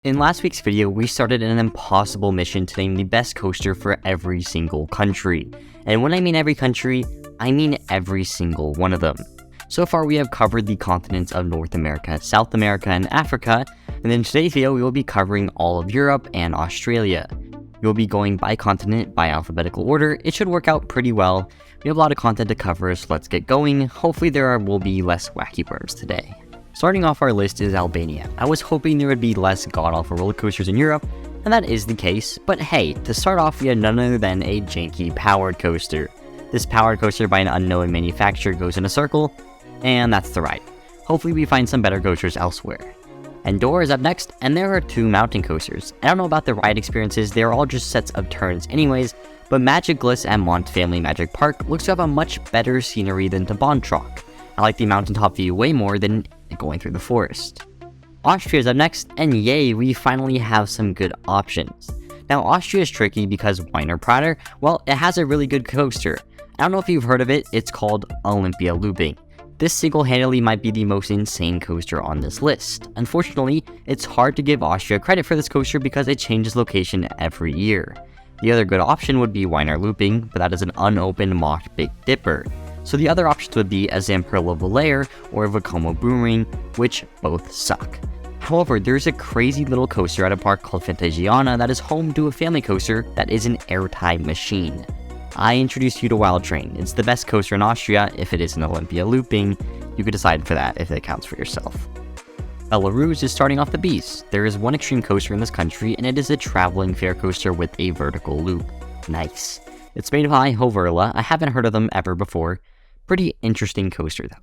In last week's video, we started an impossible mission to name the best coaster for every single country. And when I mean every country, I mean every single one of them. So far, we have covered the continents of North America, South America, and Africa, and in today's video, we will be covering all of Europe and Australia. We will be going by continent by alphabetical order. It should work out pretty well. We have a lot of content to cover, so let's get going. Hopefully there will be less wacky burns today. Starting off our list is Albania. I was hoping there would be less god-awful roller coasters in Europe, and that is the case, but hey, to start off we had none other than a janky powered coaster. This powered coaster by an unknown manufacturer goes in a circle, and that's the ride. Hopefully we find some better coasters elsewhere. Andorra is up next, and there are two mountain coasters. I don't know about the ride experiences, they're all just sets of turns anyways, but Magic Bliss and Mont Family Magic Park looks to have a much better scenery than the Bontrock. I like the mountaintop view way more than going through the forest. Austria is up next, and yay, we finally have some good options. Now Austria is tricky because Wiener Prater, well, it has a really good coaster. I don't know if you've heard of it, it's called Olympia Looping. This single-handedly might be the most insane coaster on this list. Unfortunately, it's hard to give Austria credit for this coaster because it changes location every year. The other good option would be Wiener Looping, but that is an unopened mocked Big Dipper. So the other options would be a Zamperla Valere or a Vekoma Boomerang, which both suck. However, there's a crazy little coaster at a park called Fantagiana that is home to a family coaster that is an airtime machine. I introduced you to Wild Train. It's the best coaster in Austria. If it is an Olympia Looping, you could decide for that if it counts for yourself. Belarus is starting off the beast. There is one extreme coaster in this country, and it is a traveling fair coaster with a vertical loop. Nice. It's made by Hoverla. I haven't heard of them ever before. Pretty interesting coaster though.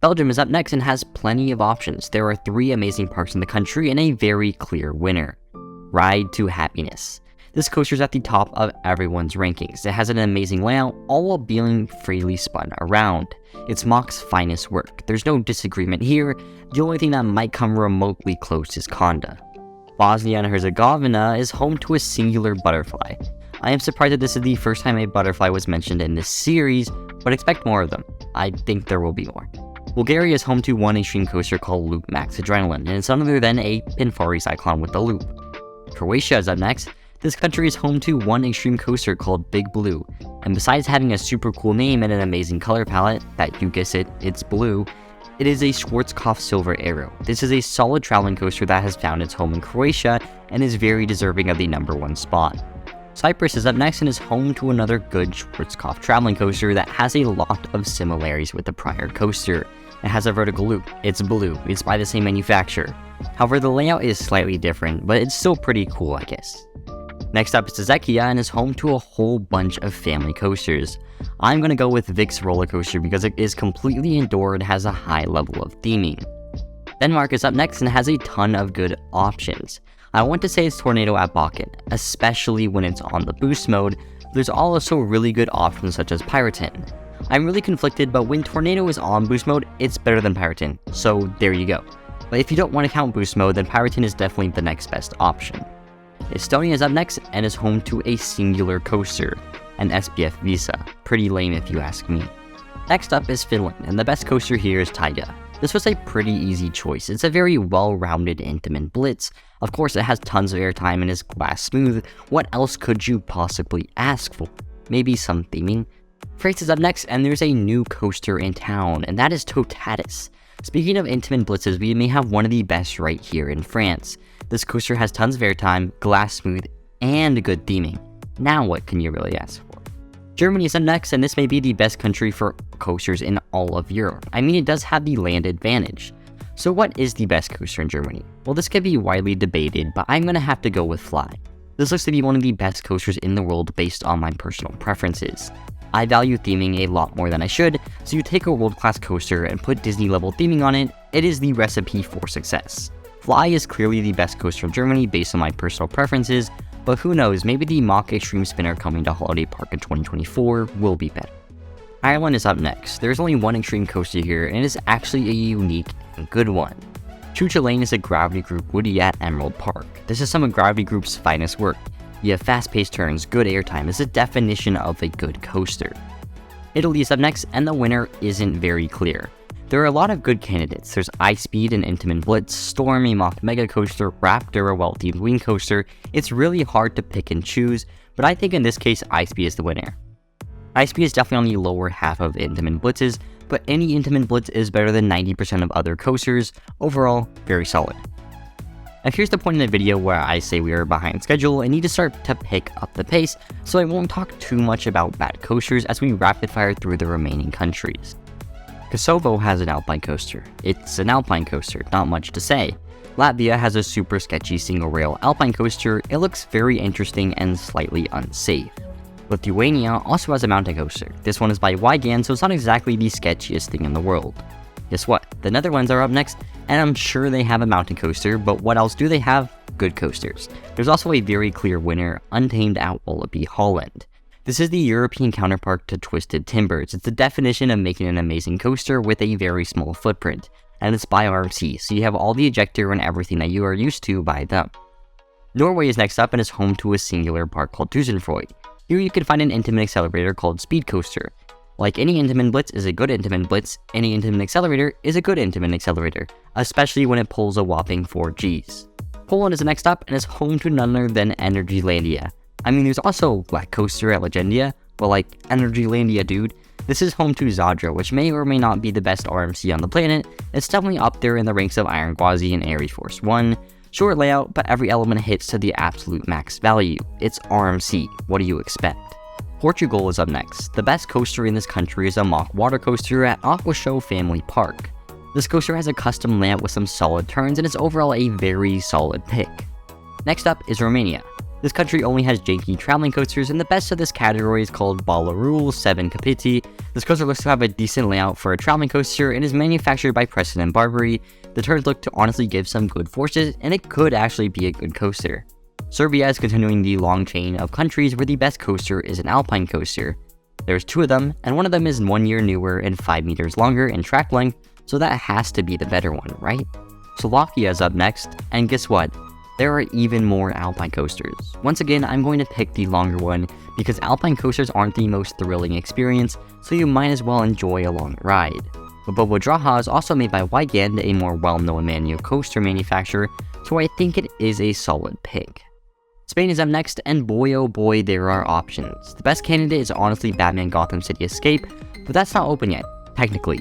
Belgium is up next and has plenty of options. There are 3 amazing parks in the country and a very clear winner. Ride to Happiness. This coaster is at the top of everyone's rankings. It has an amazing layout, all while being freely spun around. It's Mach's finest work. There's no disagreement here. The only thing that might come remotely close is Conda. Bosnia and Herzegovina is home to a singular butterfly. I am surprised that this is the first time a butterfly was mentioned in this series, but expect more of them. I think there will be more. Bulgaria is home to one extreme coaster called Loop Max Adrenaline, and it's none other than a Pinfari Cyclone with a loop. Croatia is up next. This country is home to one extreme coaster called Big Blue, and besides having a super cool name and an amazing color palette, that you guess it, it's blue, it is a Schwarzkopf Silver Arrow. This is a solid traveling coaster that has found its home in Croatia and is very deserving of the #1 spot. Cyprus is up next and is home to another good Schwarzkopf traveling coaster that has a lot of similarities with the prior coaster. It has a vertical loop, it's blue, it's by the same manufacturer. However, the layout is slightly different, but it's still pretty cool, I guess. Next up is Czechia and is home to a whole bunch of family coasters. I'm gonna go with Vic's roller coaster because it is completely indoor and has a high level of theming. Denmark is up next and has a ton of good options. I want to say it's Tornado at Bakken, especially when it's on the boost mode. There's also really good options such as Piraten. I'm really conflicted, but when Tornado is on boost mode, it's better than Piraten, so there you go. But if you don't want to count boost mode, then Piraten is definitely the next best option. Estonia is up next and is home to a singular coaster, an SPF Visa. Pretty lame if you ask me. Next up is Finland, and the best coaster here is Taiga. This was a pretty easy choice. It's a very well-rounded Intamin Blitz. Of course, it has tons of airtime and is glass smooth. What else could you possibly ask for? Maybe some theming? France is up next, and there's a new coaster in town, and that is Totatus. Speaking of Intamin Blitzes, we may have one of the best right here in France. This coaster has tons of airtime, glass smooth, and good theming. Now what can you really ask for? Germany is up next, and this may be the best country for coasters in all of Europe. I mean, it does have the land advantage. So what is the best coaster in Germany? Well, this could be widely debated, but I'm gonna have to go with Fly. This looks to be one of the best coasters in the world based on my personal preferences. I value theming a lot more than I should, so you take a world-class coaster and put Disney-level theming on it, it is the recipe for success. Fly is clearly the best coaster in Germany based on my personal preferences, but who knows, maybe the Mach Extreme Spinner coming to Holiday Park in 2024 will be better. Ireland is up next. There's only one extreme coaster here, and it is actually a unique and good one. Chucha Lane is a Gravity Group Woody at Emerald Park. This is some of Gravity Group's finest work. You have fast-paced turns, good airtime. It's a definition of a good coaster. Italy is up next, and the winner isn't very clear. There are a lot of good candidates. There's Ice Speed and Intamin Blitz, Storm, a mock mega coaster, Raptor, a well-themed wing coaster. It's really hard to pick and choose, but I think in this case, Ice Speed is the winner. Ice Speed is definitely on the lower half of Intamin Blitzes, but any Intamin Blitz is better than 90% of other coasters. Overall, very solid. And here's the point in the video where I say we are behind schedule and need to start to pick up the pace, so I won't talk too much about bad coasters as we rapid fire through the remaining countries. Kosovo has an alpine coaster. It's an alpine coaster, not much to say. Latvia has a super sketchy single rail alpine coaster. It looks very interesting and slightly unsafe. Lithuania also has a mountain coaster. This one is by Wygan, so it's not exactly the sketchiest thing in the world. Guess what? The Netherlands are up next, and I'm sure they have a mountain coaster, but what else do they have? Good coasters. There's also a very clear winner, Untamed at Wallaby Holland. This is the European counterpart to Twisted Timbers. It's the definition of making an amazing coaster with a very small footprint, and it's by RMC, so you have all the ejector and everything that you are used to by them. Norway is next up and is home to a singular park called Tusenfrøy. Here you can find an Intamin accelerator called Speed Coaster. Like any Intamin Blitz is a good Intamin Blitz, any Intamin accelerator is a good Intamin accelerator, especially when it pulls a whopping 4 Gs. Poland is next up and is home to none other than Energylandia. I mean, there's also Black Coaster at Legendia, but like, Energylandia, dude. This is home to Zadra, which may or may not be the best RMC on the planet. It's definitely up there in the ranks of Iron Gwazi and Airy Force 1. Short layout, but every element hits to the absolute max value. It's RMC, what do you expect? Portugal is up next. The best coaster in this country is a mock water coaster at Aquashow Family Park. This coaster has a custom layout with some solid turns and is overall a very solid pick. Next up is Romania. This country only has janky traveling coasters, and the best of this category is called Balarul 7 Capiti. This coaster looks to have a decent layout for a traveling coaster and is manufactured by Preston and Barbary. The turns look to honestly give some good forces, and it could actually be a good coaster. Serbia is continuing the long chain of countries where the best coaster is an alpine coaster. There's 2 of them, and one of them is 1 year newer and 5 meters longer in track length, so that has to be the better one, right? Slovakia is up next, and guess what? There are even more alpine coasters. Once again, I'm going to pick the longer one because alpine coasters aren't the most thrilling experience, so you might as well enjoy a long ride. But Bobo Draha is also made by Wygand, a more well-known manual coaster manufacturer, so I think it is a solid pick. Spain is up next, and boy oh boy, there are options. The best candidate is honestly Batman Gotham City Escape, but that's not open yet, technically.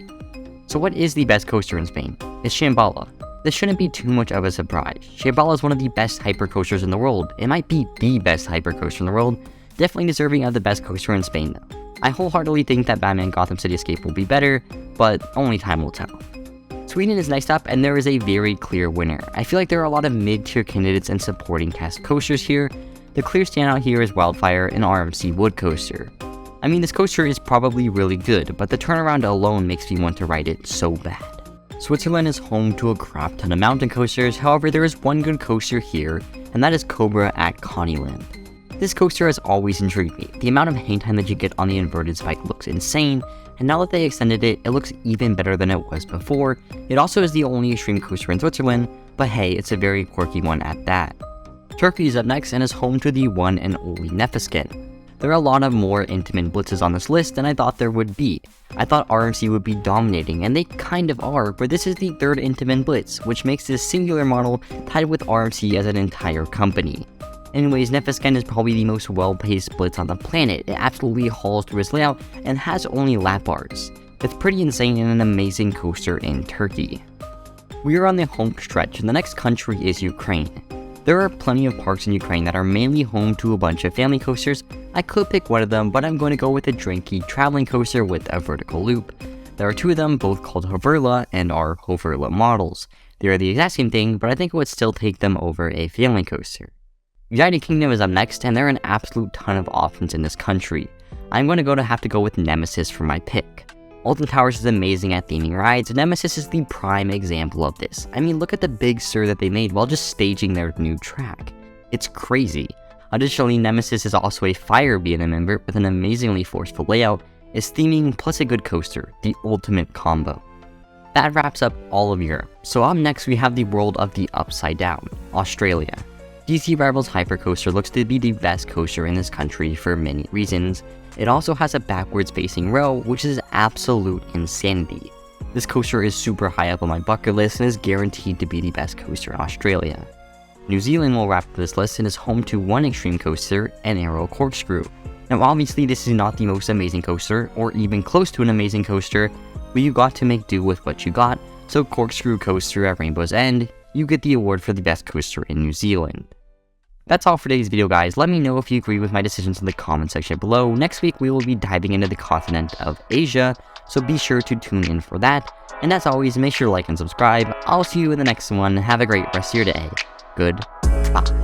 So what is the best coaster in Spain? It's Shambhala. This shouldn't be too much of a surprise. Shambhala is one of the best hypercoasters in the world. It might be the best hypercoaster in the world, definitely deserving of the best coaster in Spain though. I wholeheartedly think that Batman Gotham City Escape will be better, but only time will tell. Sweden is next up, and there is a very clear winner. I feel like there are a lot of mid-tier candidates and supporting cast coasters here. The clear standout here is Wildfire, an RMC wood coaster. I mean, this coaster is probably really good, but the turnaround alone makes me want to ride it so bad. Switzerland is home to a crap ton of mountain coasters, however there is one good coaster here, and that is Cobra at Coneyland. This coaster has always intrigued me. The amount of hang time that you get on the inverted spike looks insane, and now that they extended it, it looks even better than it was before. It also is the only extreme coaster in Switzerland, but hey, it's a very quirky one at that. Turkey is up next and is home to the one and only Nefisken. There are a lot of more Intamin Blitzes on this list than I thought there would be. I thought RMC would be dominating, and they kind of are, but this is the 3rd Intamin Blitz, which makes this singular model tied with RMC as an entire company. Anyways, Nefisken is probably the most well-paced Blitz on the planet. It absolutely hauls through its layout and has only lap bars. It's pretty insane and an amazing coaster in Turkey. We are on the home stretch, and the next country is Ukraine. There are plenty of parks in Ukraine that are mainly home to a bunch of family coasters. I could pick one of them, but I'm going to go with a drinky traveling coaster with a vertical loop. There are 2 of them, both called Hoverla and are Hoverla models. They are the exact same thing, but I think it would still take them over a family coaster. United Kingdom is up next, and there are an absolute ton of options in this country. I'm going to have to go with Nemesis for my pick. Alton Towers is amazing at theming rides, and Nemesis is the prime example of this. I mean, look at the big stir that they made while just staging their new track. It's crazy. Additionally, Nemesis is also a Fire B&M member with an amazingly forceful layout, its theming plus a good coaster, the ultimate combo. That wraps up all of Europe. So up next we have the world of the Upside Down, Australia. DC Rivals Hypercoaster looks to be the best coaster in this country for many reasons. It also has a backwards facing rail, which is absolute insanity. This coaster is super high up on my bucket list and is guaranteed to be the best coaster in Australia. New Zealand will wrap up this list and is home to one extreme coaster, an Aero Corkscrew. Now obviously this is not the most amazing coaster, or even close to an amazing coaster, but you got to make do with what you got, so Corkscrew Coaster at Rainbow's End, you get the award for the best coaster in New Zealand. That's all for today's video guys. Let me know if you agree with my decisions in the comment section below. Next week we will be diving into the continent of Asia, so be sure to tune in for that. And as always, make sure to like and subscribe. I'll see you in the next one. Have a great rest of your day. Goodbye.